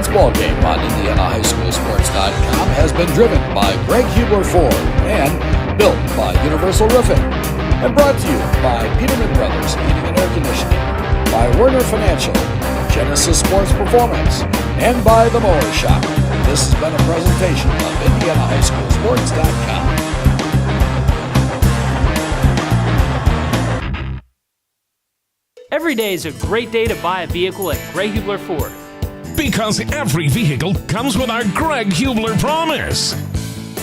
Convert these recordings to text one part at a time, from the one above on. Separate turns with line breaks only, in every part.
Tonight's ballgame on IndianaHighSchoolSports.com has been driven by Greg Hubler Ford and built by Universal Roofing and brought to you by Peterman Brothers Heating and Air Conditioning, by Werner Financial, Genesis Sports Performance, and by The Mower Shop. This has been a presentation of IndianaHighSchoolSports.com.
Every day is a great day to buy a vehicle at Greg Hubler Ford.
Because every vehicle comes with our Greg Hubler promise.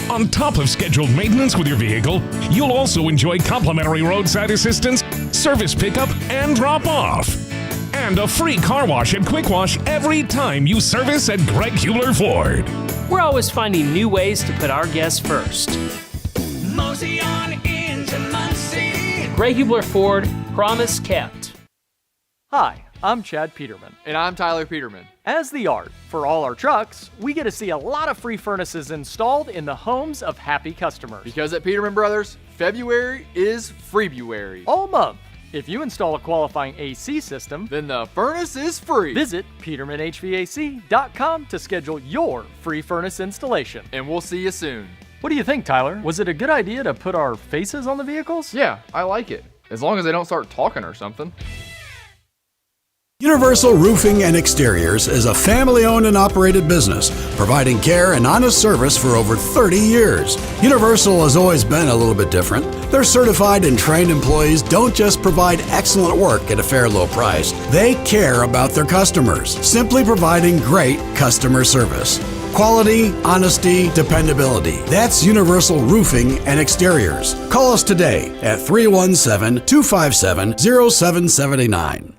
On top of scheduled maintenance with your vehicle, you'll also enjoy complimentary roadside assistance, service pickup, and drop-off. And a free car wash and quick wash every time you service at Greg Hubler Ford.
We're always finding new ways to put our guests first.
Mosey on into Muncie.
Greg Hubler Ford, promise kept.
Hi, I'm Chad Peterman.
And I'm Tyler Peterman.
As the art for all our trucks, we get to see a lot of free furnaces installed in the homes of happy customers.
Because at Peterman Brothers, February is Freebuary.
All month. If you install a qualifying AC system,
then the furnace is free.
Visit PetermanHVAC.com to schedule your free furnace installation.
And we'll see you soon.
What do you think, Tyler? Was it a good idea to put our faces on the vehicles?
Yeah, I like it. As long as they don't start talking or something.
Universal Roofing and Exteriors is a family-owned and operated business, providing care and honest service for over 30 years. Universal has always been a little bit different. Their certified and trained employees don't just provide excellent work at a fair low price. They care about their customers, simply providing great customer service. Quality, honesty, dependability. That's Universal Roofing and Exteriors. Call us today at 317-257-0779.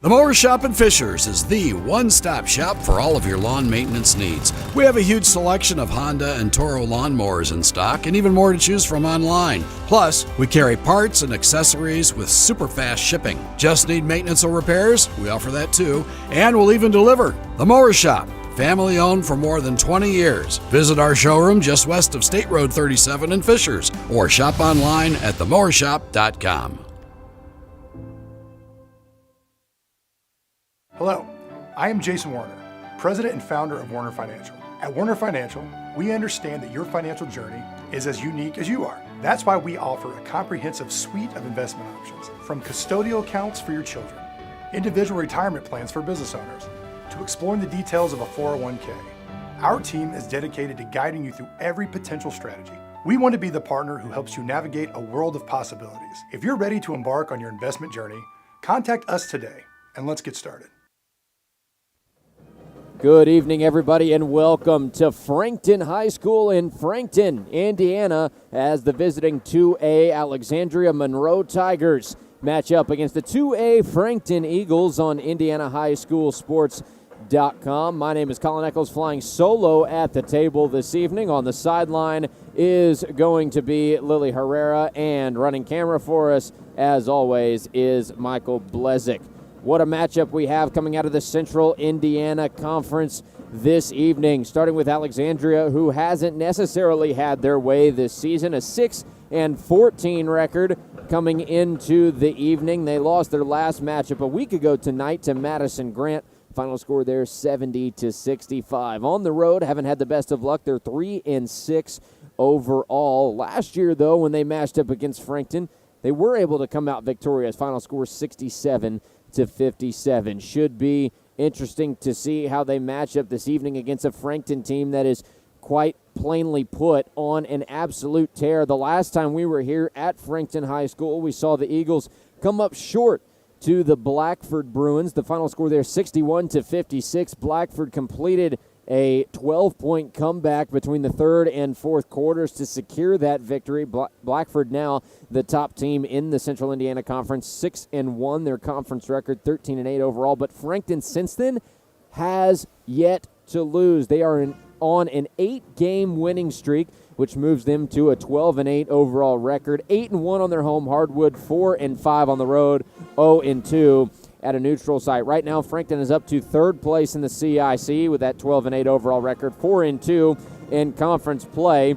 The Mower Shop in Fishers is the one-stop shop for all of your lawn maintenance needs. We have a huge selection of Honda and Toro lawnmowers in stock and even more to choose from online. Plus, we carry parts and accessories with super fast shipping. Just need maintenance or repairs? We offer that too, and we'll even deliver. The Mower Shop, family owned for more than 20 years. Visit our showroom just west of State Road 37 in Fishers or shop online at themowershop.com.
Hello, I am Jason Warner, President and founder of Warner Financial. At Warner Financial, we understand that your financial journey is as unique as you are. That's why we offer a comprehensive suite of investment options, from custodial accounts for your children, individual retirement plans for business owners, to exploring the details of a 401k. Our team is dedicated to guiding you through every potential strategy. We want to be the partner who helps you navigate a world of possibilities. If you're ready to embark on your investment journey, contact us today, and let's get started.
Good evening, everybody, and welcome to Frankton High School in Frankton, Indiana, as the visiting 2A Alexandria-Monroe Tigers match up against the 2A Frankton Eagles on IndianaHighSchoolSports.com. My name is Colin Eccles, flying solo at the table this evening. On the sideline is going to be Lily Herrera, and running camera for us, as always, is Michael Blezick. What a matchup we have coming out of the Central Indiana Conference this evening, starting with Alexandria, who hasn't necessarily had their way this season. A 6-14 record coming into the evening. They lost their last matchup a week ago tonight to Madison Grant. Final score there 70-65. On the road, haven't had the best of luck. They're 3-6 overall. Last year, though, when they matched up against Frankton, they were able to come out victorious. Final score 67-57. Should be interesting to see how they match up this evening against a Frankton team that is quite plainly put on an absolute tear. The last time we were here at Frankton High School, we saw the Eagles come up short to the Blackford Bruins. The final score there 61-56. Blackford completed a 12-point comeback between the third and fourth quarters to secure that victory. Blackford now the top team in the Central Indiana Conference, 6-1, their conference record, 13-8 overall. But Frankton since then has yet to lose. They are on an 8-game winning streak, which moves them to a 12-8 overall record. 8-1 on their home hardwood, 4-5 on the road, 0-2 at a neutral site. Right now, Frankton is up to third place in the CIC with that 12-8 overall record, 4-2 in conference play.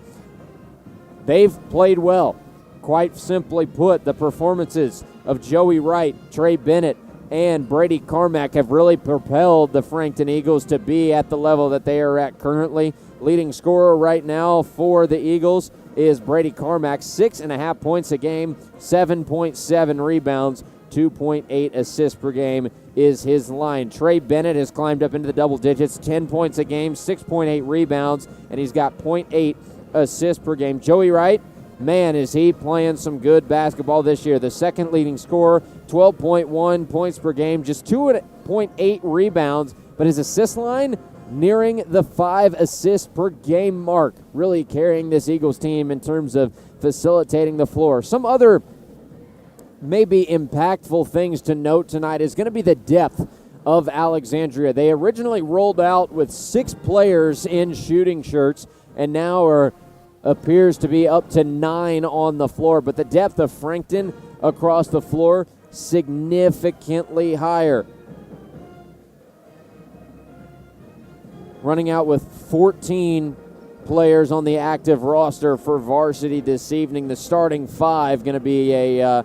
They've played well. Quite simply put, the performances of Joey Wright, Trey Bennett, and Brady Carmack have really propelled the Frankton Eagles to be at the level that they are at currently. Leading scorer right now for the Eagles is Brady Carmack, 6.5 points a game, 7.7 rebounds, 2.8 assists per game is his line. Trey Bennett has climbed up into the double digits, 10 points a game, 6.8 rebounds, and he's got 0.8 assists per game. Joey Wright, man, is he playing some good basketball this year. The second leading scorer, 12.1 points per game, just 2.8 rebounds, but his assist line nearing the 5 assists per game mark, really carrying this Eagles team in terms of facilitating the floor. Some other maybe impactful things to note tonight is going to be the depth of Alexandria. They originally rolled out with 6 players in shooting shirts and now appears to be up to 9 on the floor, but the depth of Frankton across the floor significantly higher. Running out with 14 players on the active roster for varsity this evening. The starting 5 going to be a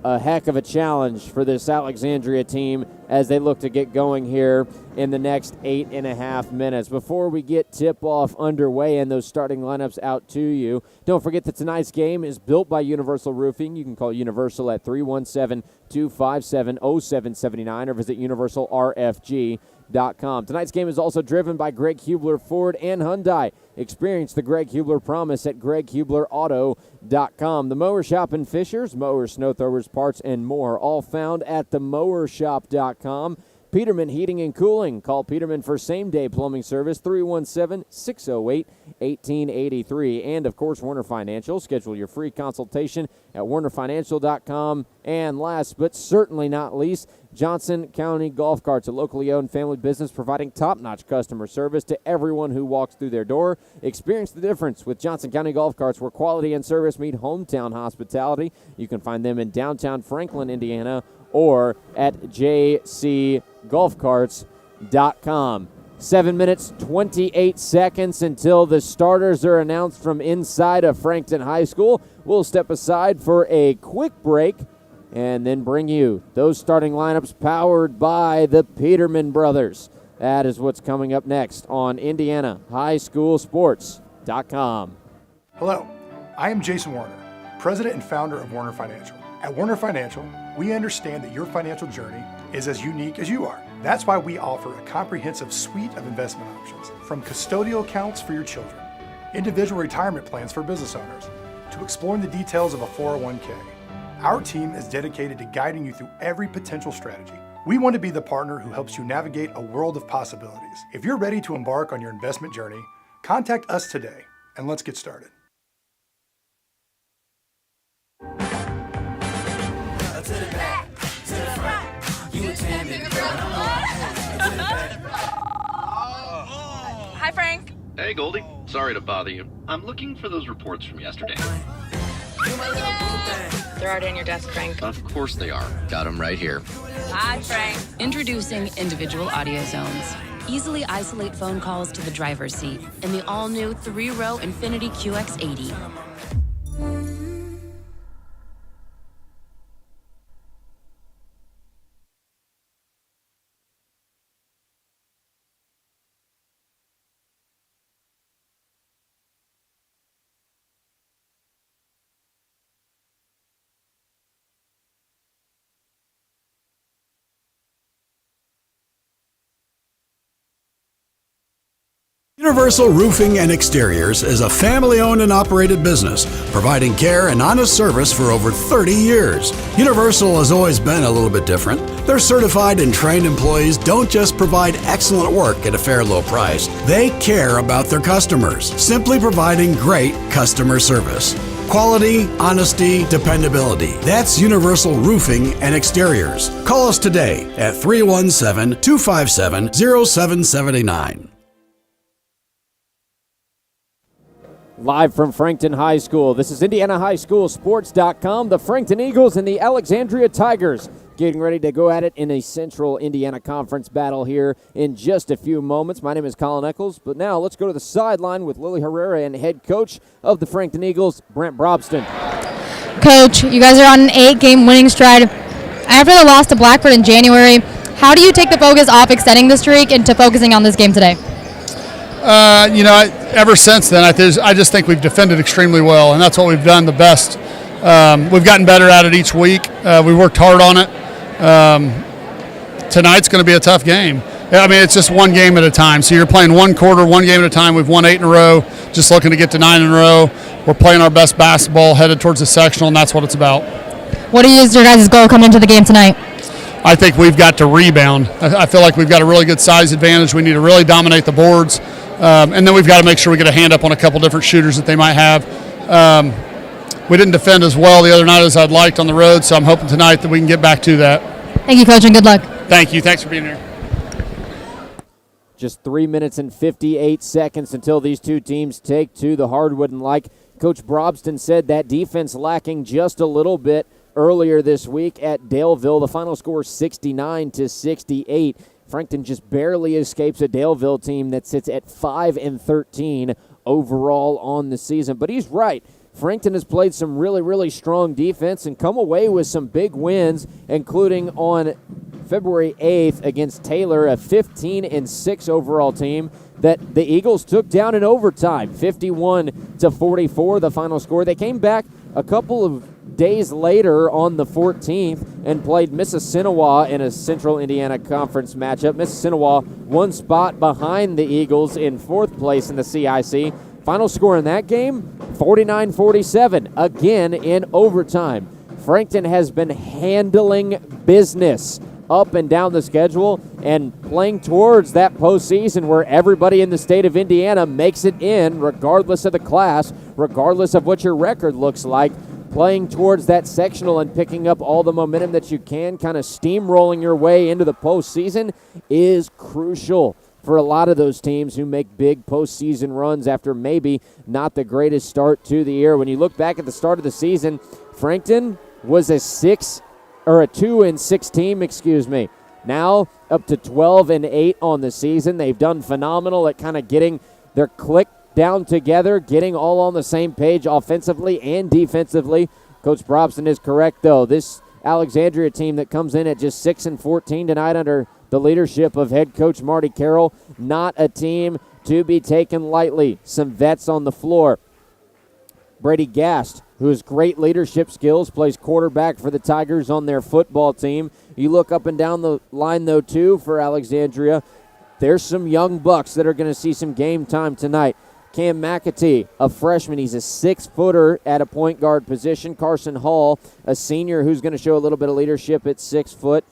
heck of a challenge for this Alexandria team as they look to get going here in the next 8.5 minutes. Before we get tip-off underway and those starting lineups out to you, don't forget that tonight's game is built by Universal Roofing. You can call Universal at 317-257-0779 or visit universalrfg.com. Tonight's game is also driven by Greg Hubler Ford and Hyundai. Experience the Greg Hubler promise at greghublerauto.com. The Mower Shop in Fishers, mowers, snow throwers, parts, and more, all found at themowershop.com. Peterman Heating and Cooling. Call Peterman for same-day plumbing service, 317-608-1883. And, of course, Warner Financial. Schedule your free consultation at warnerfinancial.com. And last but certainly not least, Johnson County Golf Carts, a locally owned family business providing top-notch customer service to everyone who walks through their door. Experience the difference with Johnson County Golf Carts, where quality and service meet hometown hospitality. You can find them in downtown Franklin, Indiana, or at jcgolfcarts.com. 7 minutes, 28 seconds until the starters are announced from inside of Frankton High School. We'll step aside for a quick break and then bring you those starting lineups powered by the Peterman brothers. That is what's coming up next on IndianaHighSchoolSports.com.
Hello, I am Jason Warner, president and founder of Warner Financial. At Warner Financial, we understand that your financial journey is as unique as you are. That's why we offer a comprehensive suite of investment options, from custodial accounts for your children, individual retirement plans for business owners, to exploring the details of a 401k. Our team is dedicated to guiding you through every potential strategy. We want to be the partner who helps you navigate a world of possibilities. If you're ready to embark on your investment journey, contact us today, and let's get started.
Hi, Frank.
Hey, Goldie. Sorry to bother you. I'm looking for those reports from yesterday.
They're already on your desk, Frank.
Of course they are. Got them right here.
Hi, Frank.
Introducing individual audio zones. Easily isolate phone calls to the driver's seat in the all-new 3-row Infiniti QX80.
Universal Roofing and Exteriors is a family-owned and operated business, providing care and honest service for over 30 years. Universal has always been a little bit different. Their certified and trained employees don't just provide excellent work at a fair low price. They care about their customers, simply providing great customer service. Quality, honesty, dependability. That's Universal Roofing and Exteriors. Call us today at 317-257-0779.
Live from Frankton High School, this is IndianaHighSchoolSports.com. The Frankton Eagles and the Alexandria Tigers getting ready to go at it in a Central Indiana Conference battle here in just a few moments. My name is Colin Eccles, but now let's go to the sideline with Lily Herrera and head coach of the Frankton Eagles, Brent Brobston.
Coach, you guys are on an 8-game winning stride. After the loss to Blackford in January, how do you take the focus off extending the streak into focusing on this game today?
Ever since then, I just think we've defended extremely well, and that's what we've done the best. We've gotten better at it each week. We worked hard on it. Tonight's going to be a tough game. I mean, it's just one game at a time. So you're playing one quarter, one game at a time. We've won 8 in a row, just looking to get to 9 in a row. We're playing our best basketball, headed towards the sectional, and that's what it's about.
What is your guys' goal coming into the game tonight?
I think we've got to rebound. I feel like we've got a really good size advantage. We need to really dominate the boards. And then we've got to make sure we get a hand up on a couple different shooters that they might have. We didn't defend as well the other night as I'd liked on the road, so I'm hoping tonight that we can get back to that.
Thank you, Coach, and good luck.
Thank you. Thanks for being here.
Just 3 minutes and 58 seconds until these two teams take to the hardwood. And like Coach Brobston said, that defense lacking just a little bit earlier this week at Daleville. The final score 69-68. Frankton just barely escapes a Daleville team that sits at 5-13 overall on the season. But he's right. Frankton has played some really, really strong defense and come away with some big wins, including on February 8th against Taylor, a 15-6 overall team that the Eagles took down in overtime, 51-44, the final score. They came back a couple of days later on the 14th and played Mississinewa in a Central Indiana Conference matchup. Mississinewa one spot behind the Eagles in 4th place in the CIC. Final score in that game, 49-47, again in overtime. Frankton has been handling business up and down the schedule and playing towards that postseason where everybody in the state of Indiana makes it in, regardless of the class, regardless of what your record looks like. Playing towards that sectional and picking up all the momentum that you can, kind of steamrolling your way into the postseason is crucial for a lot of those teams who make big postseason runs after maybe not the greatest start to the year. When you look back at the start of the season, Frankton was a 2-6 team, Now up to 12-8 on the season. They've done phenomenal at kind of getting their click down together, getting all on the same page offensively and defensively. Coach Brobson is correct, though. This Alexandria team that comes in at just 6-14 tonight under the leadership of head coach Marty Carroll, not a team to be taken lightly. Some vets on the floor. Brady Gast, who has great leadership skills, plays quarterback for the Tigers on their football team. You look up and down the line, though, too, for Alexandria. There's some young bucks that are going to see some game time tonight. Cam McAtee, a freshman. He's a 6-footer at a point guard position. Carson Hall, a senior who's going to show a little bit of leadership at 6 foot.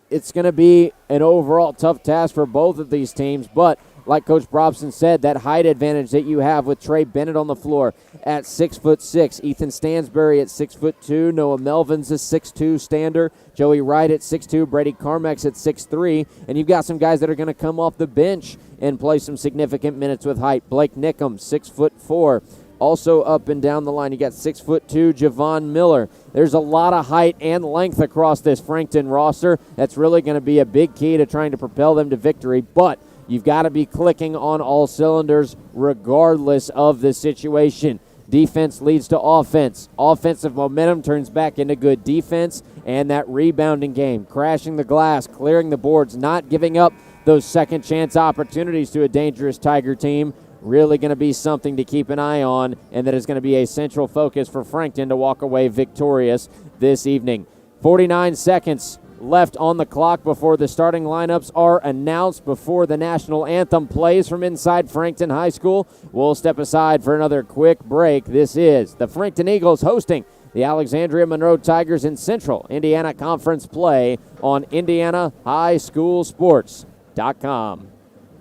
It's going to be an overall tough task for both of these teams, but like Coach Brobson said, that height advantage that you have with Trey Bennett on the floor at 6'6", Ethan Stansbury at 6'2", Noah Melvin's a 6'2" stander, Joey Wright at 6'2", Brady Carmack's at 6'3", and you've got some guys that are going to come off the bench and play some significant minutes with height. Blake Nickham, 6'4". Also up and down the line, you got 6'2", Javon Miller. There's a lot of height and length across this Frankton roster. That's really going to be a big key to trying to propel them to victory, but you've got to be clicking on all cylinders regardless of the situation. Defense leads to offense. Offensive momentum turns back into good defense, and that rebounding game, crashing the glass, clearing the boards, not giving up those second chance opportunities to a dangerous Tiger team, really going to be something to keep an eye on, and that is going to be a central focus for Frankton to walk away victorious this evening. 49 seconds left on the clock before the starting lineups are announced, before the national anthem plays from inside Frankton High School. We'll step aside for another quick break. This is the Frankton Eagles hosting the Alexandria-Monroe Tigers in Central Indiana Conference play on IndianaHighSchoolSports.com.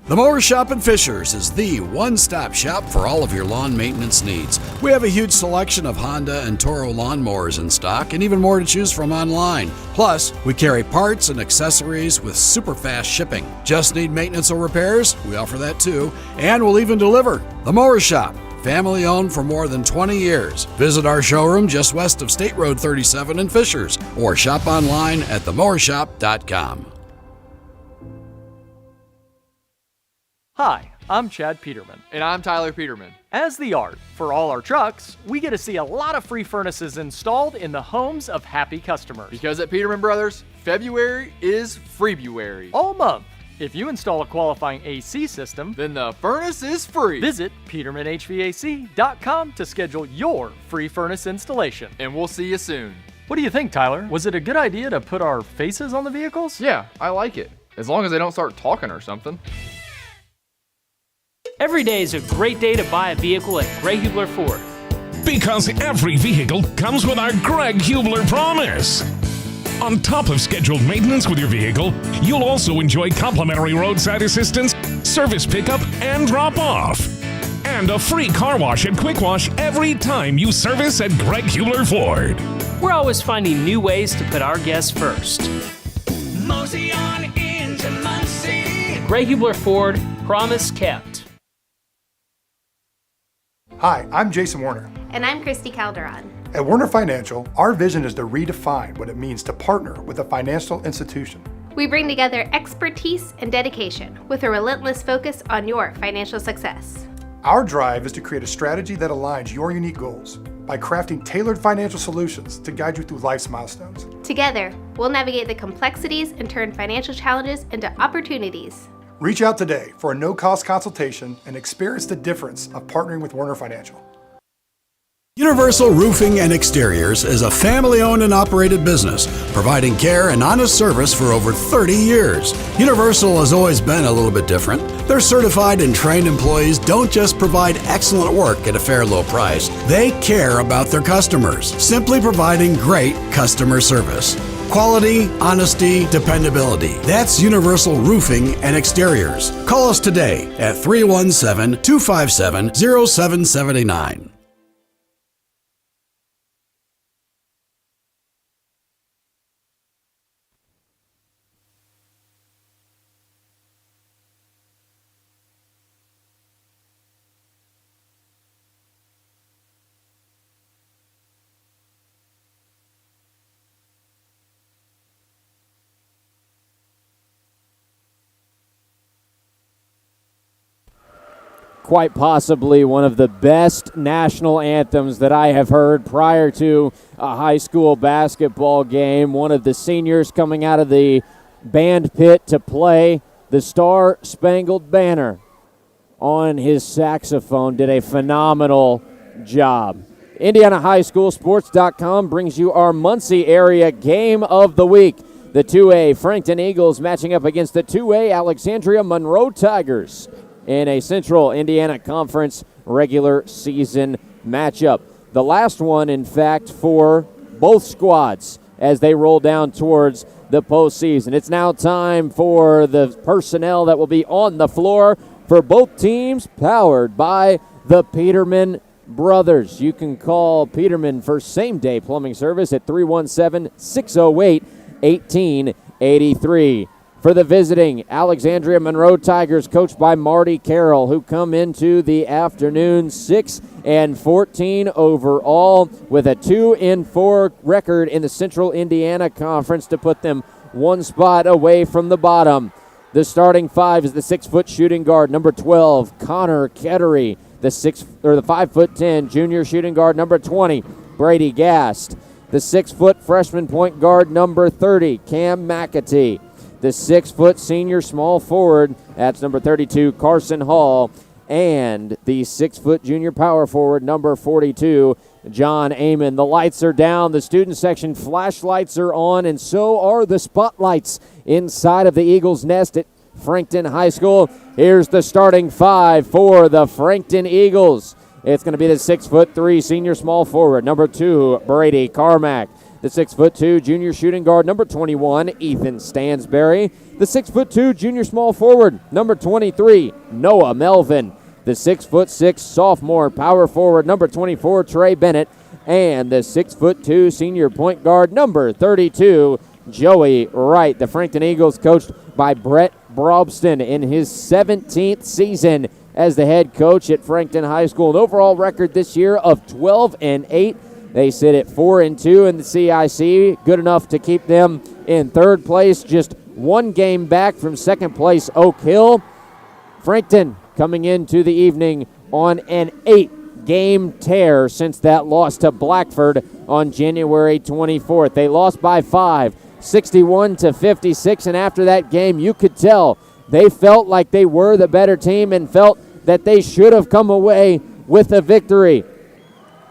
The Mower Shop in Fishers is the one-stop shop for all of your lawn maintenance needs. We have a huge selection of Honda and Toro lawnmowers in stock and even more to choose from online. Plus, we carry parts and accessories with super fast shipping. Just need maintenance or repairs? We offer that too, and we'll even deliver. The Mower Shop, family owned for more than 20 years. Visit our showroom just west of State Road 37 in Fishers or shop online at themowershop.com.
Hi, I'm Chad Peterman.
And I'm Tyler Peterman.
As the art for all our trucks, we get to see a lot of free furnaces installed in the homes of happy customers.
Because at Peterman Brothers, February is Freebuary.
All month. If you install a qualifying AC system,
then the furnace is free.
Visit PetermanHVAC.com to schedule your free furnace installation.
And we'll see you soon.
What do you think, Tyler? Was it a good idea to put our faces on the vehicles?
Yeah, I like it. As long as they don't start talking or something.
Every day is a great day to buy a vehicle at Greg Hubler Ford.
Because every vehicle comes with our Greg Hubler promise. On top of scheduled maintenance with your vehicle, you'll also enjoy complimentary roadside assistance, service pickup, and drop-off. And a free car wash and quick wash every time you service at Greg Hubler Ford.
We're always finding new ways to put our guests first.
Mosey on into Muncie.
Greg Hubler Ford, promise kept.
Hi, I'm Jason Warner.
And I'm Christy Calderon.
At Warner Financial, our vision is to redefine what it means to partner with a financial institution.
We bring together expertise and dedication with a relentless focus on your financial success.
Our drive is to create a strategy that aligns your unique goals by crafting tailored financial solutions to guide you through life's milestones.
Together, we'll navigate the complexities and turn financial challenges into opportunities.
Reach out today for a no-cost consultation and experience the difference of partnering with Warner Financial.
Universal Roofing and Exteriors is a family-owned and operated business, providing care and honest service for over 30 years. Universal has always been a little bit different. Their certified and trained employees don't just provide excellent work at a fair low price. They care about their customers, simply providing great customer service. Quality, honesty, dependability. That's Universal Roofing and Exteriors. Call us today at 317-257-0779.
Quite possibly one of the best national anthems that I have heard prior to a high school basketball game. One of the seniors coming out of the band pit to play the Star Spangled Banner on his saxophone did a phenomenal job. IndianaHighSchoolSports.com brings you our Muncie area game of the week. The 2A Frankton Eagles matching up against the 2A Alexandria-Monroe Tigers in a Central Indiana Conference regular season matchup. The last one, in fact, for both squads as they roll down towards the postseason. It's now time for the personnel that will be on the floor for both teams, powered by the Peterman Brothers. You can call Peterman for same-day plumbing service at 317-608-1883. For the visiting Alexandria-Monroe Tigers, coached by Marty Carroll, who come into the afternoon 6-14 overall with a 2-4 record in the Central Indiana Conference to put them one spot away from the bottom. The starting five is the 6-foot shooting guard, number 12, Connor Kettery. The 5'10" junior shooting guard, number 20, Brady Gast. The 6-foot freshman point guard, number 30, Cam McAtee. The 6-foot senior small forward, that's number 32, Carson Hall. And the 6-foot junior power forward, number 42, John Amon. The lights are down, the student section flashlights are on, and so are the spotlights inside of the Eagles' nest at Frankton High School. Here's the starting five for the Frankton Eagles. It's going to be the 6'3" senior small forward, number 2, Brady Carmack. The 6'2" junior shooting guard, number 21, Ethan Stansberry. The 6'2" junior small forward, number 23, Noah Melvin. The 6'6" sophomore power forward, number 24, Trey Bennett. And the 6'2" senior point guard, number 32, Joey Wright. The Frankton Eagles coached by Brett Brobston in his 17th season as the head coach at Frankton High School. An overall record this year of 12-8. They sit at 4-2 in the CIC, good enough to keep them in third place, just one game back from second place Oak Hill. Frankton coming into the evening on an 8-game tear since that loss to Blackford on January 24th. They lost by 5, 61-56, and after that game, you could tell they felt like they were the better team and felt that they should have come away with a victory.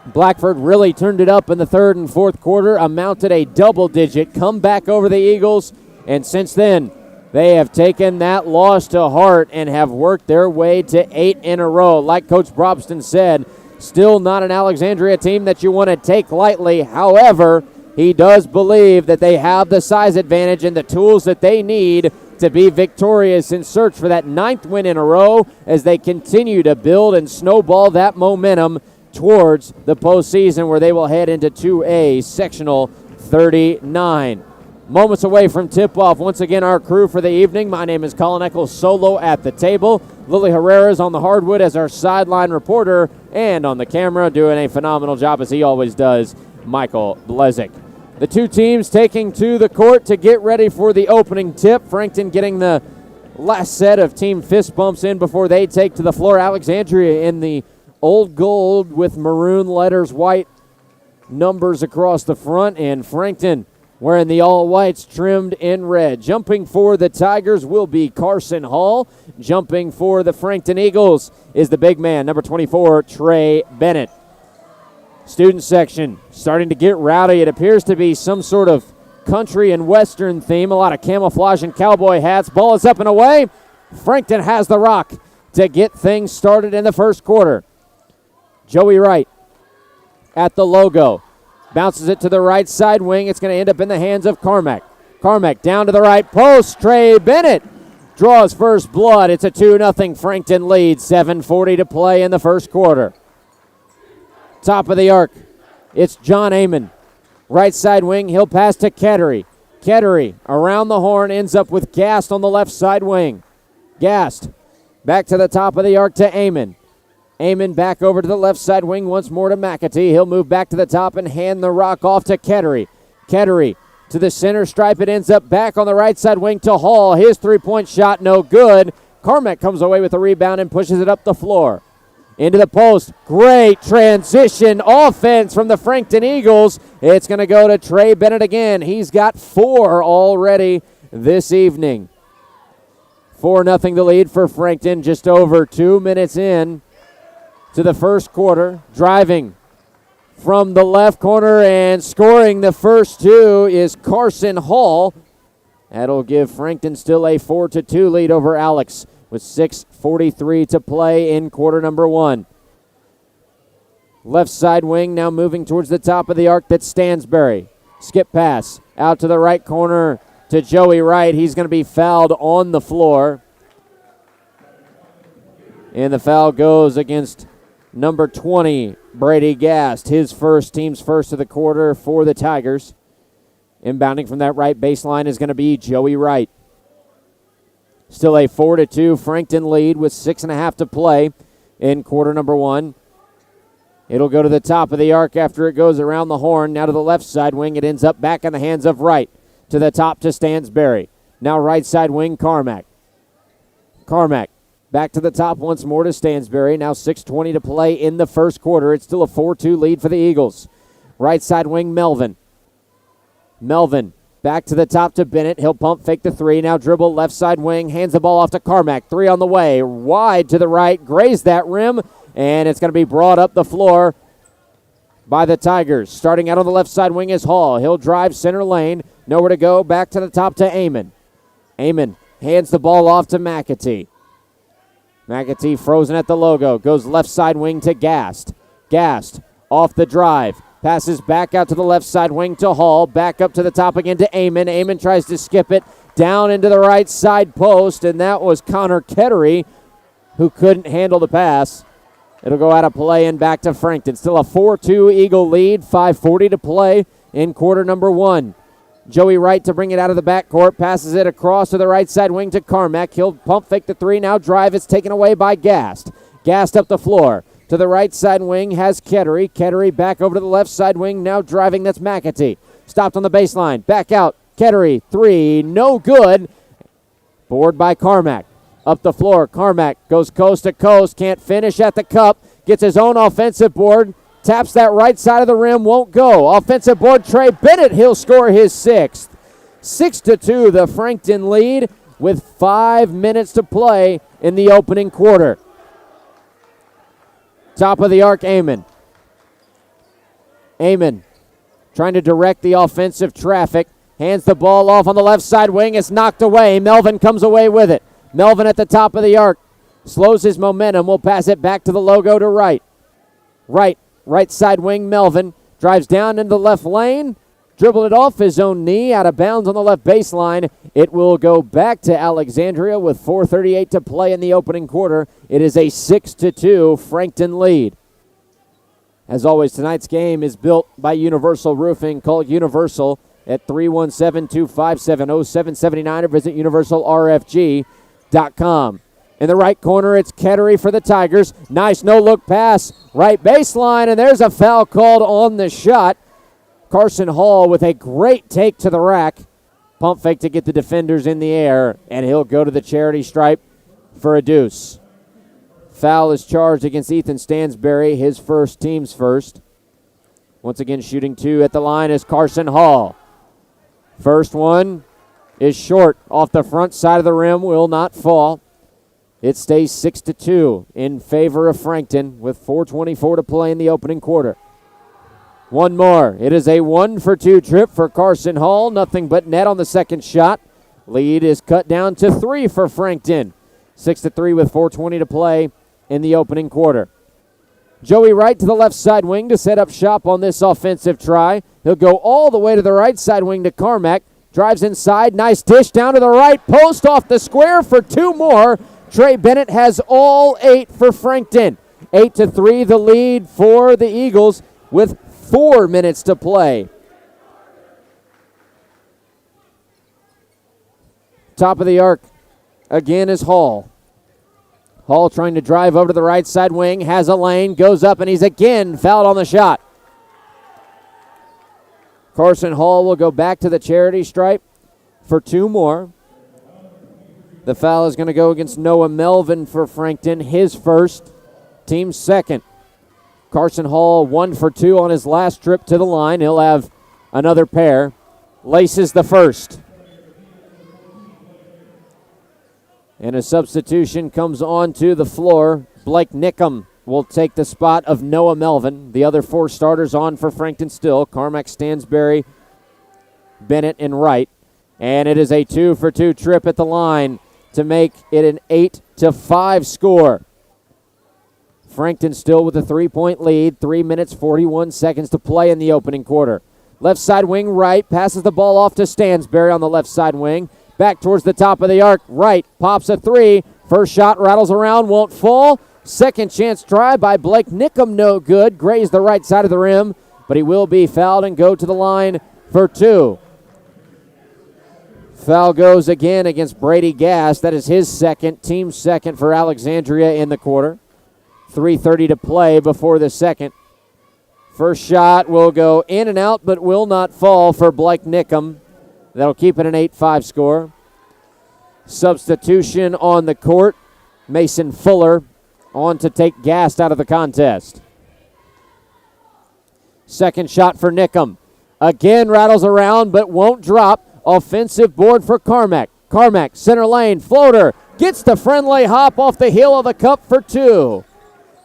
Blackford really turned it up in the third and fourth quarter, amounted a double-digit comeback over the Eagles, and since then, they have taken that loss to heart and have worked their way to 8 in a row. Like Coach Brobston said, still not an Alexandria team that you want to take lightly. However, he does believe that they have the size advantage and the tools that they need to be victorious in search for that 9th win in a row as they continue to build and snowball that momentum towards the postseason where they will head into 2A Sectional 39. Moments away from tip-off. Once again, our crew for the evening. My name is Colin Eccles, solo at the table. Lily Herrera is on the hardwood as our sideline reporter, and on the camera, doing a phenomenal job as he always does, Michael Blezick. The two teams taking to the court to get ready for the opening tip. Frankton getting the last set of team fist bumps in before they take to the floor. Alexandria in the old gold with maroon letters, white numbers across the front, and Frankton wearing the all-whites trimmed in red. Jumping for the Tigers will be Carson Hall. Jumping for the Frankton Eagles is the big man, number 24, Trey Bennett. Student section starting to get rowdy. It appears to be some sort of country and western theme. A lot of camouflage and cowboy hats. Ball is up and away. Frankton has the rock to get things started in the first quarter. Joey Wright at the logo. Bounces it to the right side wing. It's going to end up in the hands of Carmack. Carmack down to the right post. Trey Bennett draws first blood. It's a 2-0 Frankton lead. 7:40 to play in the first quarter. Top of the arc, it's John Amon. Right side wing, he'll pass to Kettery. Kettery around the horn, ends up with Gast on the left side wing. Gast back to the top of the arc to Amon. Amon back over to the left side wing once more to McAtee. He'll move back to the top and hand the rock off to Kettery. Kettery to the center stripe. It ends up back on the right side wing to Hall. His three-point shot no good. Carmack comes away with a rebound and pushes it up the floor. Into the post. Great transition offense from the Frankton Eagles. It's going to go to Trey Bennett again. He's got 4 already this evening. 4-0 the lead for Frankton. Just over 2 minutes in to the first quarter. Driving from the left corner and scoring the first 2 is Carson Hall. That'll give Frankton still a 4-2 lead over Alex, with 6:43 to play in quarter number 1. Left side wing now moving towards the top of the arc. That's Stansberry. Skip pass out to the right corner to Joey Wright. He's going to be fouled on the floor. And the foul goes against number 20, Brady Gast. His first, team's first of the quarter for the Tigers. Inbounding from that right baseline is going to be Joey Wright. Still a 4-2 Frankton lead with 6.5 to play in quarter number 1. It'll go to the top of the arc after it goes around the horn. Now to the left side wing. It ends up back in the hands of Wright. To the top to Stansberry. Now right side wing, Carmack. Carmack back to the top once more to Stansberry. Now 6:20 to play in the first quarter. It's still a 4-2 lead for the Eagles. Right side wing, Melvin. Melvin back to the top to Bennett. He'll pump fake the 3. Now dribble left side wing. Hands the ball off to Carmack. 3 on the way. Wide to the right. Grazed that rim. And it's going to be brought up the floor by the Tigers. Starting out on the left side wing is Hall. He'll drive center lane. Nowhere to go. Back to the top to Amon. Amon hands the ball off to McAtee. McAtee frozen at the logo. Goes left side wing to Gast. Gast off the drive. Passes back out to the left side wing to Hall. Back up to the top again to Amon. Amon tries to skip it down into the right side post, and that was Connor Kettery who couldn't handle the pass. It'll go out of play and back to Frankton. Still a 4-2 Eagle lead. 5:40 to play in quarter number 1. Joey Wright to bring it out of the backcourt. Passes it across to the right side wing to Carmack. He'll pump fake the 3. Now drive. It's taken away by Gast. Gast up the floor. To the right side wing has Kettery. Kettery back over to the left side wing. Now driving. That's McAtee. Stopped on the baseline. Back out. Kettery. 3. No good. Board by Carmack. Up the floor, Carmack goes coast to coast, can't finish at the cup, gets his own offensive board, taps that right side of the rim, won't go. Offensive board, Trey Bennett, he'll score his 6th. 6-2, the Frankton lead with 5 minutes to play in the opening quarter. Top of the arc, Amon. Amon trying to direct the offensive traffic. Hands the ball off on the left side wing. It's knocked away. Melvin comes away with it. Melvin at the top of the arc. Slows his momentum. Will pass it back to the logo to right. Right side wing, Melvin. Drives down into the left lane. Dribbled it off his own knee. Out of bounds on the left baseline. It will go back to Alexandria with 4:38 to play in the opening quarter. It is a 6-2 Frankton lead. As always, tonight's game is built by Universal Roofing. Call Universal at 317-257-0779 or visit universalrfg.com. In the right corner, it's Kettery for the Tigers. Nice no-look pass, right baseline, and there's a foul called on the shot. Carson Hall with a great take to the rack. Pump fake to get the defenders in the air, and he'll go to the charity stripe for a deuce. Foul is charged against Ethan Stansberry, his first, team's first. Once again, shooting 2 at the line is Carson Hall. First one is short off the front side of the rim, will not fall. It stays 6-2 in favor of Frankton with 4:24 to play in the opening quarter. One more. It is a 1-for-2 trip for Carson Hall. Nothing but net on the second shot. Lead is cut down to 3 for Frankton. 6-3 with 4:20 to play in the opening quarter. Joey Wright to the left side wing to set up shop on this offensive try. He'll go all the way to the right side wing to Carmack. Drives inside. Nice dish down to the right post off the square for 2 more. Trey Bennett has all 8 for Frankton. 8-3 the lead for the Eagles with 4 minutes to play. Top of the arc again is Hall. Hall trying to drive over to the right side wing, has a lane, goes up, and he's again fouled on the shot. Carson Hall will go back to the charity stripe for 2 more. The foul is going to go against Noah Melvin for Frankton, his first, team's second. Carson Hall 1 for 2 on his last trip to the line. He'll have another pair. Laces the first. And a substitution comes onto the floor. Blake Nickham will take the spot of Noah Melvin. The other 4 starters on for Frankton still. Carmack, Stansberry, Bennett, and Wright. And it is a 2-for-2 trip at the line to make it an 8-5 score. Frankton still with a 3-point lead. 3 minutes, 41 seconds to play in the opening quarter. Left side wing, Wright passes the ball off to Stansberry on the left side wing. Back towards the top of the arc. Wright pops a 3. First shot rattles around, won't fall. Second chance try by Blake Nickham, no good. Grazed the right side of the rim, but he will be fouled and go to the line for 2. Foul goes again against Brady Gass. That is his second, team second for Alexandria in the quarter. 3:30 to play before the second. First shot will go in and out, but will not fall for Blake Nickham. That'll keep it an 8-5 score. Substitution on the court. Mason Fuller on to take Gast out of the contest. Second shot for Nickham. Again rattles around but won't drop. Offensive board for Carmack. Carmack, center lane, floater. Gets the friendly hop off the heel of the cup for 2.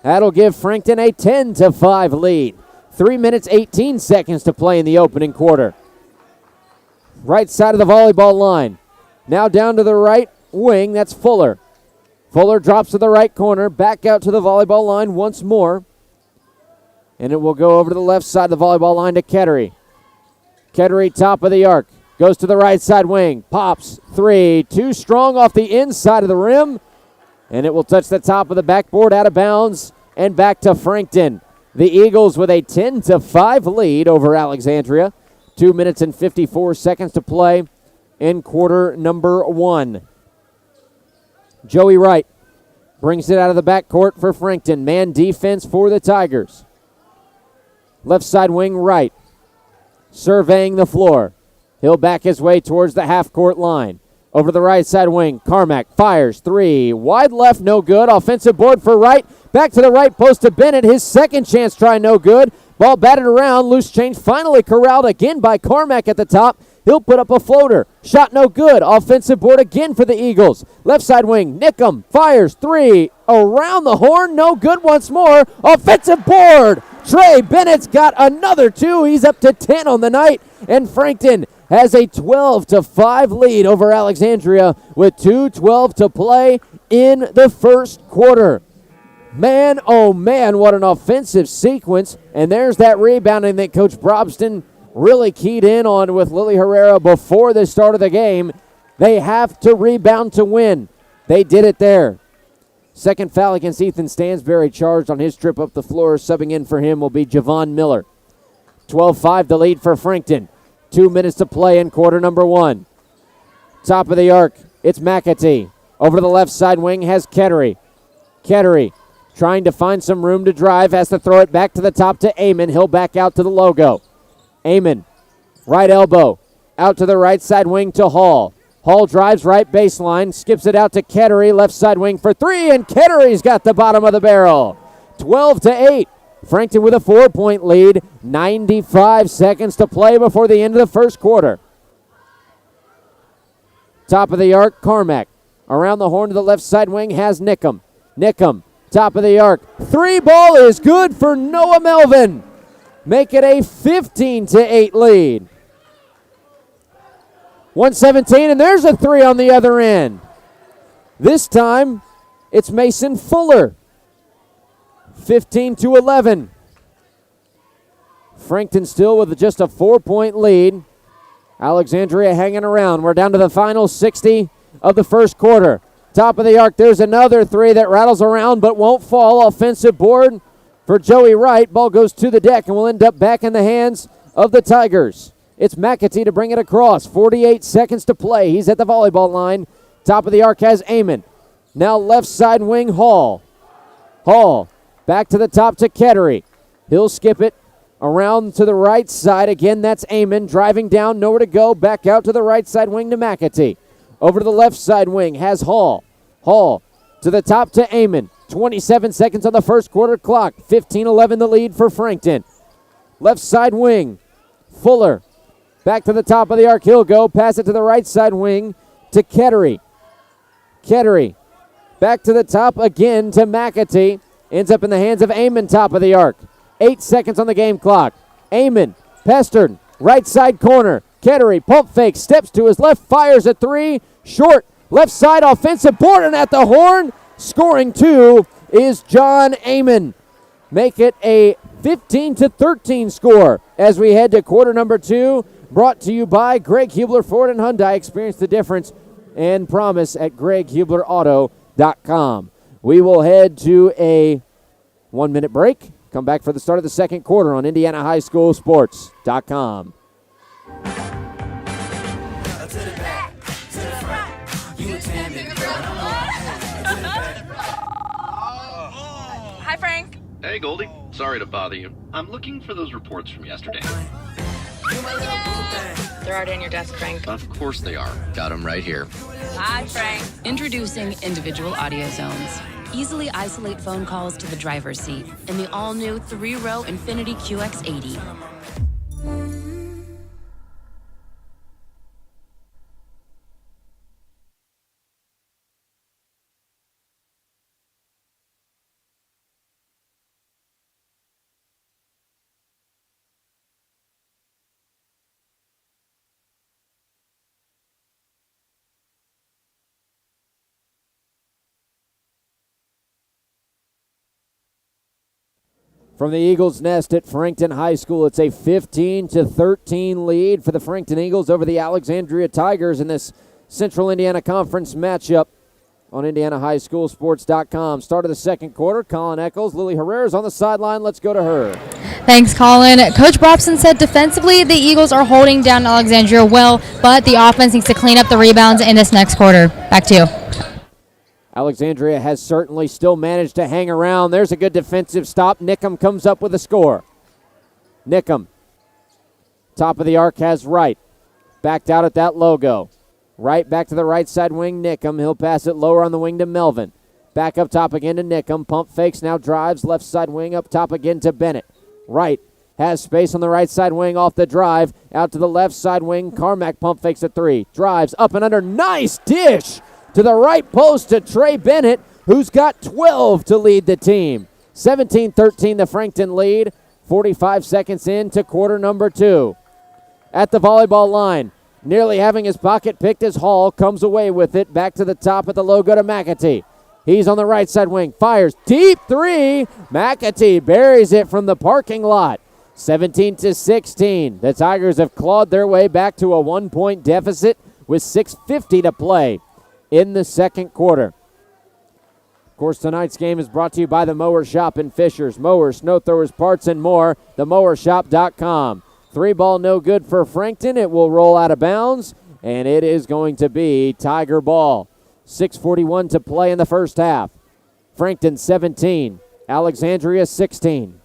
That'll give Frankton a 10-5 lead. 3 minutes, 18 seconds to play in the opening quarter. Right side of the volleyball line. Now down to the right wing, that's Fuller. Fuller drops to the right corner, back out to the volleyball line once more. And it will go over to the left side of the volleyball line to Kettery. Kettery, top of the arc, goes to the right side wing, pops, 3, too strong off the inside of the rim. And it will touch the top of the backboard out of bounds and back to Frankton. The Eagles with a 10-5 lead over Alexandria. 2 minutes and 54 seconds to play in quarter number 1. Joey Wright brings it out of the backcourt for Frankton. Man defense for the Tigers. Left side wing Wright surveying the floor. He'll back his way towards the half-court line. Over to the right side wing, Carmack fires 3. Wide left, no good. Offensive board for Wright. Back to the right post to Bennett. His second chance try, no good. Ball batted around. Loose change finally corralled again by Carmack at the top. He'll put up a floater. Shot no good. Offensive board again for the Eagles. Left side wing, Nickum fires 3. Around the horn, no good once more. Offensive board. Trey Bennett's got another 2. He's up to 10 on the night. And Frankton has a 12-5 lead over Alexandria with 2:12 to play in the first quarter. Man, oh man, what an offensive sequence. And there's that rebounding that Coach Brobston really keyed in on with Lily Herrera before the start of the game. They have to rebound to win. They did it there. Second foul against Ethan Stansberry, charged on his trip up the floor. Subbing in for him will be Javon Miller. 12-5 the lead for Frankton. 2 minutes to play in quarter number 1. Top of the arc, it's McAtee. Over to the left side wing has Kettery. Kettery trying to find some room to drive, has to throw it back to the top to Amon. He'll back out to the logo. Amon, right elbow, out to the right side wing to Hall. Hall drives right baseline, skips it out to Kettery, left side wing for 3, and Kettery's got the bottom of the barrel. 12-8. Frankton with a 4-point lead. 95 seconds to play before the end of the first quarter. Top of the arc, Carmack. Around the horn to the left side wing has Nickum. Nickum, top of the arc. 3 ball is good for Noah Melvin. Make it a 15-8 lead. 117, and there's a 3 on the other end. This time, it's Mason Fuller. 15-11. Frankton still with just a 4-point lead. Alexandria hanging around. We're down to the final 60 of the first quarter. Top of the arc, there's another 3 that rattles around but won't fall. Offensive board for Joey Wright. Ball goes to the deck and will end up back in the hands of the Tigers. It's McAtee to bring it across. 48 seconds to play. He's at the volleyball line. Top of the arc has Amon. Now left side wing, Hall. Hall back to the top to Kettery. He'll skip it around to the right side. Again, that's Amon driving down, nowhere to go. Back out to the right side wing to McAtee. Over to the left side wing has Hall. Hall to the top to Amon. 27 seconds on the first quarter clock. 15-11 the lead for Frankton. Left side wing, Fuller. Back to the top of the arc. He'll go. Pass it to the right side wing to Kettery. Kettery back to the top again to McAtee. Ends up in the hands of Amon, top of the arc. 8 seconds on the game clock. Amon pestered. Right side corner. Kettery pump fake. Steps to his left. Fires a 3. Short. Left side offensive board and at the horn. Scoring 2 is John Amon. Make it a 15-13 score as we head to quarter number 2. Brought to you by Greg Hubler Ford and Hyundai. Experience the difference and promise at GregHublerAuto.com. We will head to a 1-minute break. Come back for the start of the second quarter on IndianaHighSchoolSports.com.
Hi, Frank.
Hey, Goldie. Sorry to bother you. I'm looking for those reports from yesterday.
They're already on your desk, Frank.
Of course they are. Got them right here.
Hi, Frank.
Introducing individual audio zones. Easily isolate phone calls to the driver's seat in the all-new 3-row Infiniti QX80.
From the Eagles' nest at Frankton High School, it's a 15-13 lead for the Frankton Eagles over the Alexandria Tigers in this Central Indiana Conference matchup on IndianaHighSchoolSports.com. Start of the second quarter, Colin Eccles, Lily Herrera's on the sideline. Let's go to her.
Thanks, Colin. Coach Brobson said defensively the Eagles are holding down Alexandria well, but the offense needs to clean up the rebounds in this next quarter. Back to you.
Alexandria has certainly still managed to hang around. There's a good defensive stop. Nickum comes up with a score. Nickum, top of the arc, has Wright. Backed out at that logo. Right back to the right side wing, Nickum. He'll pass it lower on the wing to Melvin. Back up top again to Nickum. Pump fakes, now drives. Left side wing up top again to Bennett. Right. Has space on the right side wing off the drive. Out to the left side wing. Carmack pump fakes a 3. Drives up and under. Nice dish to the right post to Trey Bennett, who's got 12 to lead the team. 17-13 the Frankton lead. 45 seconds into quarter number 2. At the volleyball line, nearly having his pocket picked as Hall comes away with it. Back to the top at the logo to McAtee. He's on the right side wing. Fires. Deep 3. McAtee buries it from the parking lot. 17-16. The Tigers have clawed their way back to a 1-point deficit with 6:50 to play in the second quarter. Of course, tonight's game is brought to you by the Mower Shop in Fishers. Mowers, snow throwers, parts, and more. TheMowerShop.com. 3 ball no good for Frankton. It will roll out of bounds, and it is going to be Tiger ball. 6:41 to play in the first half. Frankton 17, Alexandria 16.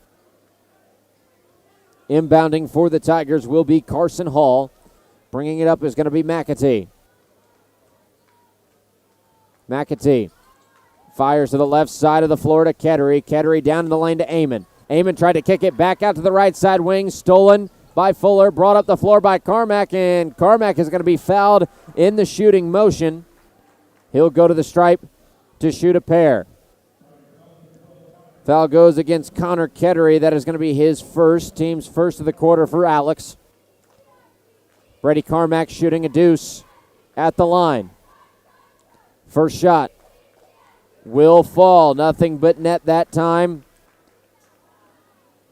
Inbounding for the Tigers will be Carson Hall. Bringing it up is going to be McAtee. McAtee fires to the left side of the floor to Kettery. Kettery down in the lane to Amon. Amon tried to kick it back out to the right side wing. Stolen by Fuller. Brought up the floor by Carmack, and Carmack is going to be fouled in the shooting motion. He'll go to the stripe to shoot a pair. Foul goes against Connor Kettery. That is going to be his first, team's first of the quarter for Alex. Brady Carmack shooting a deuce at the line. First shot will fall. Nothing but net that time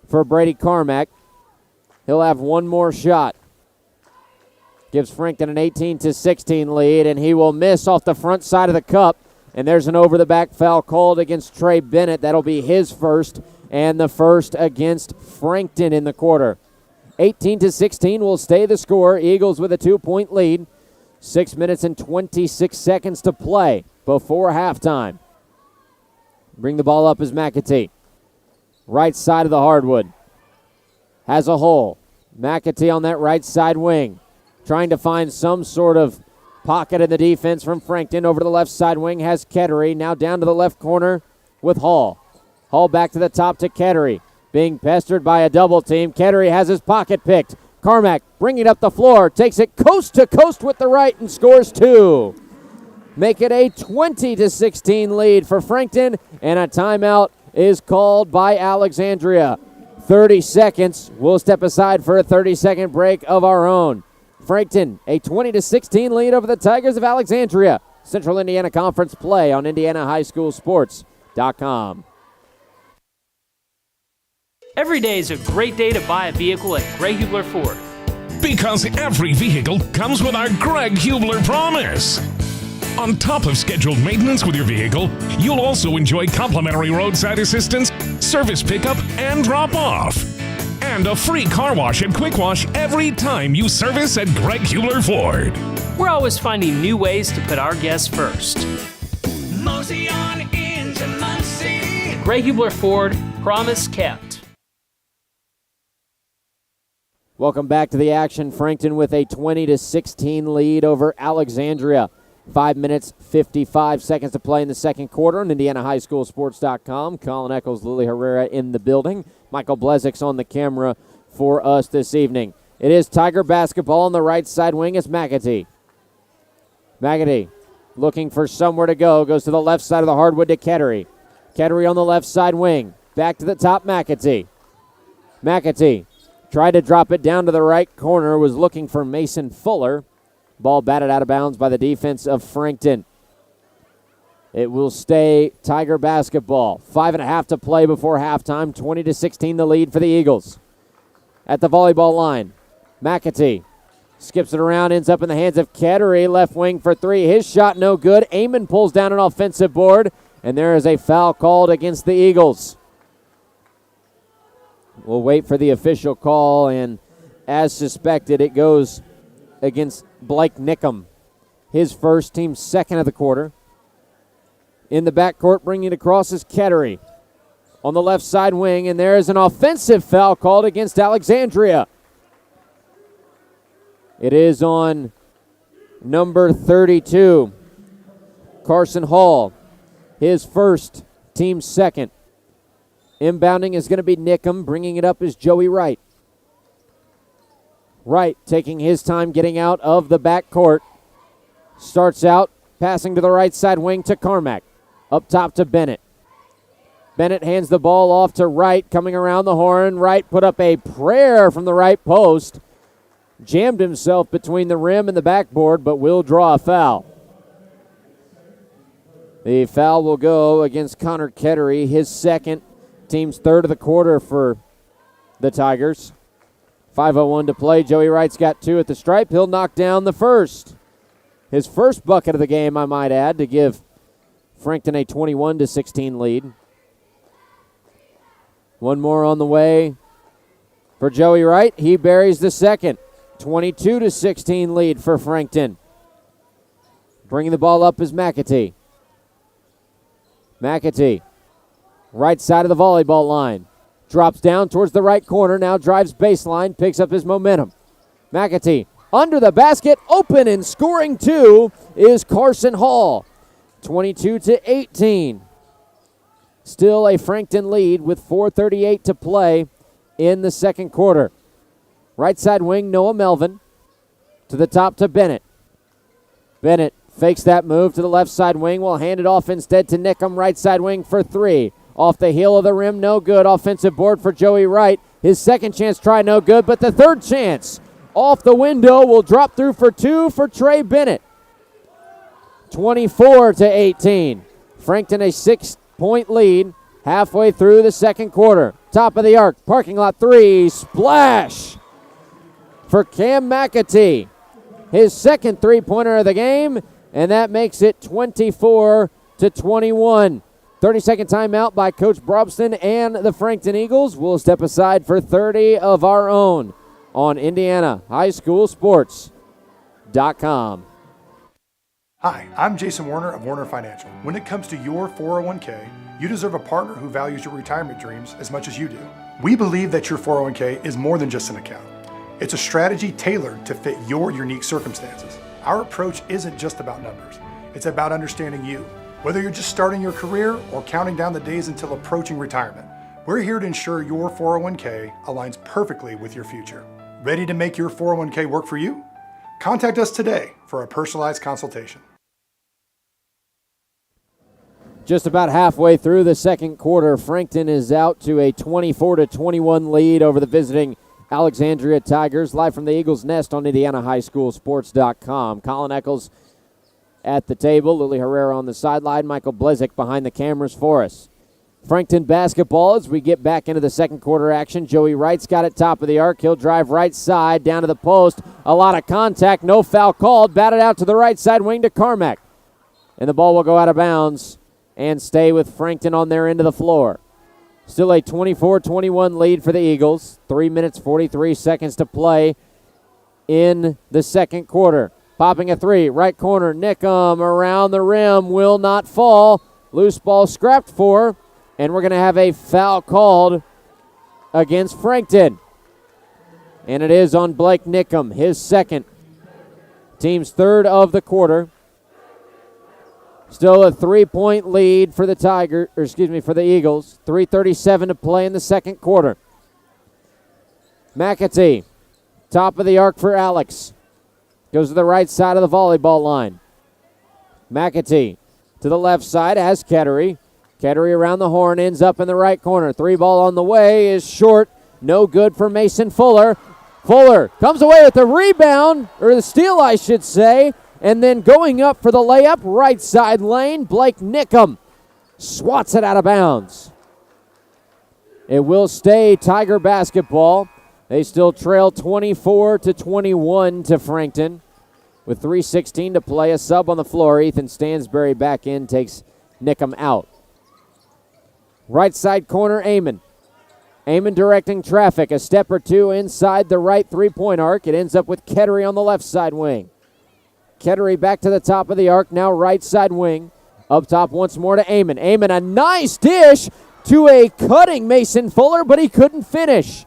for Brady Carmack. He'll have one more shot. Gives Frankton an 18-16 lead, and he will miss off the front side of the cup. And there's an over-the-back foul called against Trey Bennett. That'll be his first, and the first against Frankton in the quarter. 18-16 will stay the score. Eagles with a 2-point lead. 6 minutes and 26 seconds to play before halftime. Bring the ball up as McAtee. Right side of the hardwood. Has a hole. McAtee on that right side wing. Trying to find some sort of pocket in the defense from Frankton. Over to the left side wing has Kettery. Now down to the left corner with Hall. Hall back to the top to Kettery. Being pestered by a double team. Kettery has his pocket picked. Carmack bringing it up the floor. Takes it coast to coast with the right and scores 2. Make it a 20-16 lead for Frankton. And a timeout is called by Alexandria. 30 seconds. We'll step aside for a 30-second break of our own. Frankton, a 20-16 lead over the Tigers of Alexandria. Central Indiana Conference play on IndianaHighSchoolSports.com.
Every day is a great day to buy a vehicle at Greg Hubler Ford.
Because every vehicle comes with our Greg Hubler promise. On top of scheduled maintenance with your vehicle, you'll also enjoy complimentary roadside assistance, service pickup, and drop-off. And a free car wash and quick wash every time you service at Greg Hubler Ford.
We're always finding new ways to put our guests first.
Mosey on into Muncie.
Greg Hubler Ford, promise kept.
Welcome back to the action. Frankton with a 20-16 lead over Alexandria. 5 minutes, 55 seconds to play in the second quarter on IndianaHighSchoolSports.com. Colin Eccles, Lily Herrera in the building. Michael Blezik's on the camera for us this evening. It is Tiger basketball on the right side wing. It's McAtee. McAtee looking for somewhere to go. Goes to the left side of the hardwood to Kettery. Kettery on the left side wing. Back to the top, McAtee. McAtee tried to drop it down to the right corner. Was looking for Mason Fuller. Ball batted out of bounds by the defense of Frankton. It will stay Tiger basketball. 5.5 to play before halftime. 20-16 the lead for the Eagles. At the volleyball line, McAtee skips it around, ends up in the hands of Kettery. Left wing for 3. His shot no good. Amon pulls down an offensive board, and there is a foul called against the Eagles. We'll wait for the official call, and as suspected, it goes against Blake Nickum. His first, team second of the quarter. In the backcourt, bringing it across is Kettery on the left side wing, and there is an offensive foul called against Alexandria. It is on number 32, Carson Hall, his first, team second. Inbounding is going to be Nickum. Bringing it up is Joey Wright. Wright taking his time getting out of the backcourt. Starts out passing to the right side wing to Carmack. Up top to Bennett. Bennett hands the ball off to Wright, coming around the horn. Wright put up a prayer from the right post. Jammed himself between the rim and the backboard, but will draw a foul. The foul will go against Connor Kettery, his second, team's third of the quarter for the Tigers. 5:01 to play. Joey Wright's got 2 at the stripe. He'll knock down the first. His first bucket of the game, I might add, to give Frankton a 21-16 lead. One more on the way for Joey Wright. He buries the second. 22-16 lead for Frankton. Bringing the ball up is McAtee. McAtee, right side of the volleyball line. Drops down towards the right corner, now drives baseline, picks up his momentum. McAtee under the basket, open and scoring 2 is Carson Hall. 22-18. Still a Frankton lead with 4:38 to play in the second quarter. Right side wing, Noah Melvin. To the top to Bennett. Bennett fakes that move to the left side wing. Will hand it off instead to Nickum, right side wing for 3. Off the heel of the rim, no good. Offensive board for Joey Wright. His second chance try, no good, but the third chance off the window will drop through for 2 for Trey Bennett. 24-18. Frankton a 6-point lead halfway through the second quarter. Top of the arc, parking lot 3, splash for Cam McAtee. His second three-pointer of the game, and that makes it 24-21. 30-second timeout by Coach Brobston and the Frankton Eagles. We'll step aside for 30 of our own on IndianaHighSchoolSports.com.
Hi, I'm Jason Warner of Warner Financial. When it comes to your 401k, you deserve a partner who values your retirement dreams as much as you do. We believe that your 401k is more than just an account. It's a strategy tailored to fit your unique circumstances. Our approach isn't just about numbers. It's about understanding you. Whether you're just starting your career or counting down the days until approaching retirement, we're here to ensure your 401k aligns perfectly with your future. Ready to make your 401k work for you? Contact us today for a personalized consultation.
Just about halfway through the second quarter, Frankton is out to a 24-21 lead over the visiting Alexandria Tigers. Live from the Eagles' Nest on IndianaHighSchoolSports.com. Colin Eccles at the table, Lily Herrera on the sideline, Michael Blezick behind the cameras for us. Frankton basketball as we get back into the second quarter action. Joey Wright's got it top of the arc. He'll drive right side down to the post. A lot of contact, no foul called. Batted out to the right side wing to Carmack. And the ball will go out of bounds and stay with Frankton on their end of the floor. Still a 24-21 lead for the Eagles. 3 minutes, 43 seconds to play in the second quarter. Popping a three, right corner, Nickum around the rim, will not fall. Loose ball scrapped for, and we're going to have a foul called against Frankton. And it is on Blake Nickum, his second. Team's third of the quarter. Still a 3-point lead for the for the Eagles. 3:37 to play in the second quarter. McAtee, top of the arc for Alex. Goes to the right side of the volleyball line. McAtee to the left side has Kettery. Kettery around the horn, ends up in the right corner. 3 ball on the way is short. No good for Mason Fuller. Fuller comes away with the rebound, or the steal, I should say. And then going up for the layup, right side lane, Blake Nickum swats it out of bounds. It will stay Tiger basketball. They still trail 24-21 to Frankton. With 3:16 to play, a sub on the floor. Ethan Stansberry back in, takes Nickum out. Right side corner, Amon. Amon directing traffic, a step or two inside the right three-point arc. It ends up with Kettery on the left side wing. Kettery back to the top of the arc, now right side wing. Up top once more to Amon. Amon, a nice dish to a cutting Mason Fuller, but he couldn't finish.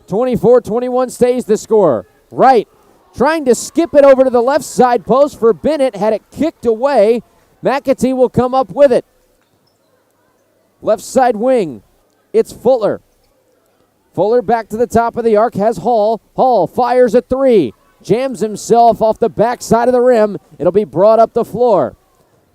24-21 stays the score. Right trying to skip it over to the left side post for Bennett. Had it kicked away. McAtee will come up with it. Left side wing, it's Fuller. Fuller back to the top of the arc, has Hall. Hall fires a three. Jams himself off the backside of the rim. It'll be brought up the floor.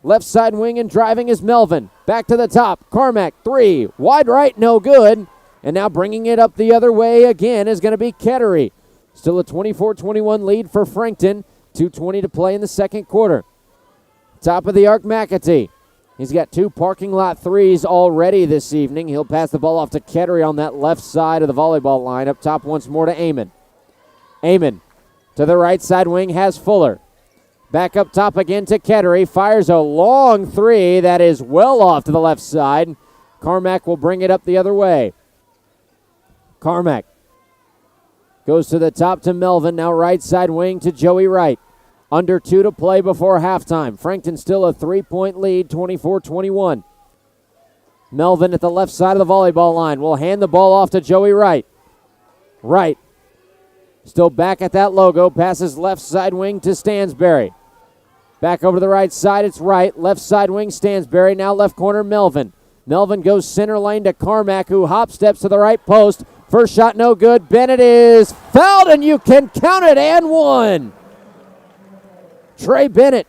Left side wing and driving is Melvin. Back to the top. Carmack, three. Wide right, no good. And now bringing it up the other way again is going to be Kettery. Still a 24-21 lead for Frankton. 2:20 to play in the second quarter. Top of the arc, McAtee. He's got 2 parking lot threes already this evening. He'll pass the ball off to Kettery on that left side of the volleyball line. Up top once more to Amon. Amon to the right side wing has Fuller. Back up top again to Kettery. Fires a long three that is well off to the left side. Carmack will bring it up the other way. Carmack goes to the top to Melvin. Now right side wing to Joey Wright. Under 2 to play before halftime. Frankton still a 3-point lead, 24-21. Melvin at the left side of the volleyball line will hand the ball off to Joey Wright. Wright still back at that logo. Passes left side wing to Stansberry. Back over to the right side, it's Wright. Left side wing, Stansberry. Now left corner, Melvin. Melvin goes center lane to Carmack, who hop steps to the right post. First shot no good. Bennett is fouled, and you can count it, and one. Trey Bennett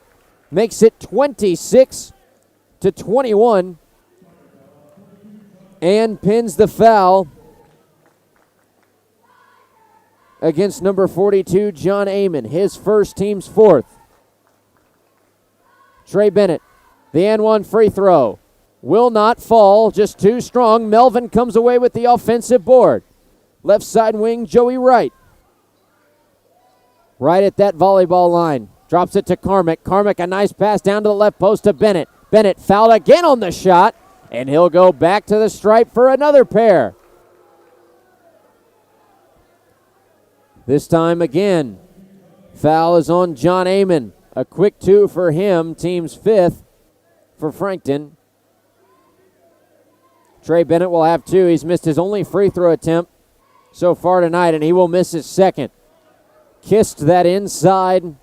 makes it 26-21 and pins the foul against number 42, John Amon, his first, team's fourth. Trey Bennett, the and one free throw. Will not fall, just too strong. Melvin comes away with the offensive board. Left side wing, Joey Wright. Right at that volleyball line. Drops it to Carmack. Carmack, a nice pass down to the left post to Bennett. Bennett fouled again on the shot, and he'll go back to the stripe for another pair. This time again, foul is on John Amon. A quick 2 for him, team's 5th for Frankton. Trey Bennett will have 2. He's missed his only free throw attempt so far tonight, and he will miss his second. Kissed that inside